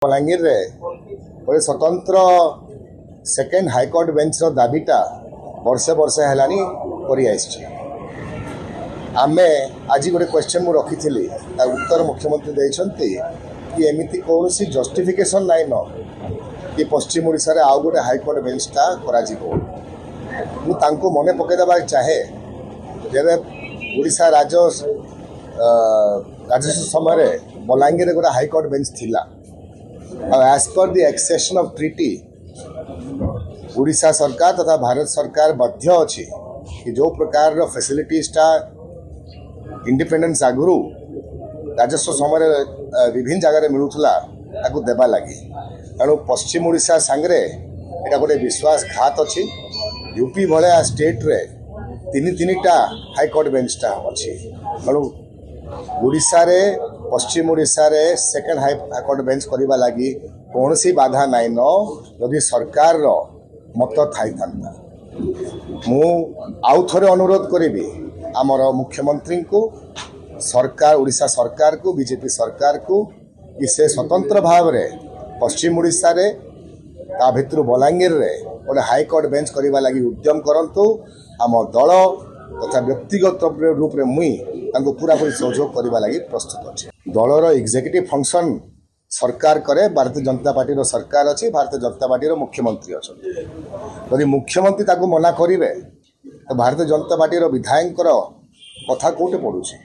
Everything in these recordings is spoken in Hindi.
बलांगीर रे गोटे स्वतंत्र सेकेंड हाईकोर्ट बेंच दाबीटा वर्षे वर्षे है आमे आज गोटे क्वेश्चन मुझे रखी उत्तर मुख्यमंत्री देते कि एमती कौन जस्टिफिकेशन नाइन कि पश्चिम ओडिशा रे आउ गोटे हाईकोर्ट बेंचटा मुझे मन पकईदेवा चाहे जब ओडिशा राजस्व समय बलांगीर गोटे हाईकोर्ट बेंच थिला as per the accession of treaty Odisha सरकार तथा भारत सरकार बाध्य अच्छी कि जो प्रकार फैसिलिटीजटा इंडिपेंडेंस आगुरी राजस्व समय विभिन्न जगह मिलूला ताकू देवा लगी तेणु पश्चिम ओडिशा सांगरे एटा गोटे विश्वासघात अच्छी यूपी भाया स्टेट रे तीन हाईकोर्ट बेंचटा अच्छी तेणु ओडिशा रे पश्चिम ओडिशा रे सेकेंड हाईकोर्ट बेंच करने लगी कौन सी बाधा नाइन यदि सरकार रो मत थाई था मु आउ थे अनुरोध करी आमर मुख्यमंत्री को सरकार ओडिशा सरकार को बीजेपी सरकार को कि से स्वतंत्र भाव में पश्चिम ओडिशा रे ता भितर बलांगीर रे गोटे हाईकोर्ट बेंच करने लगी उद्यम करंतु आम दल तथा व्यक्तिगत रूप में मुई पूरापूरी सहयोग करने लगी प्रस्तुत अच्छे दलर एग्जीक्यूटिव फंक्शन सरकार करे भारतीय जनता पार्टी रो सरकार अच्छी भारतीय जनता पार्टी रो मुख्यमंत्री अच्छा यदि मुख्यमंत्री ताको मना करेंगे तो भारतीय जनता पार्टी रो विधायक कथा कौटे पड़ुछि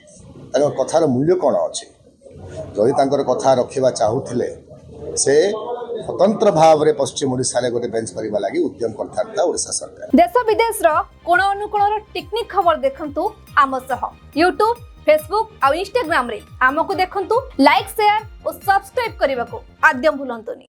कथार मूल्य कौन अच्छी जदि कथा रखा चाहूले से स्वतंत्र भाव में पश्चिम ओडिशा रे गोटे बेंच करने लगी उद्यम करता ओडिशा सरकार। देश विदेश कोण अनुकोण टेक्निक खबर देखंतु आम सह यूट्यूब फेसबुक और इंस्टाग्राम रे आमको देखंतु लाइक शेयर और सब्सक्राइब करने को आद्यम भूलंतुनी।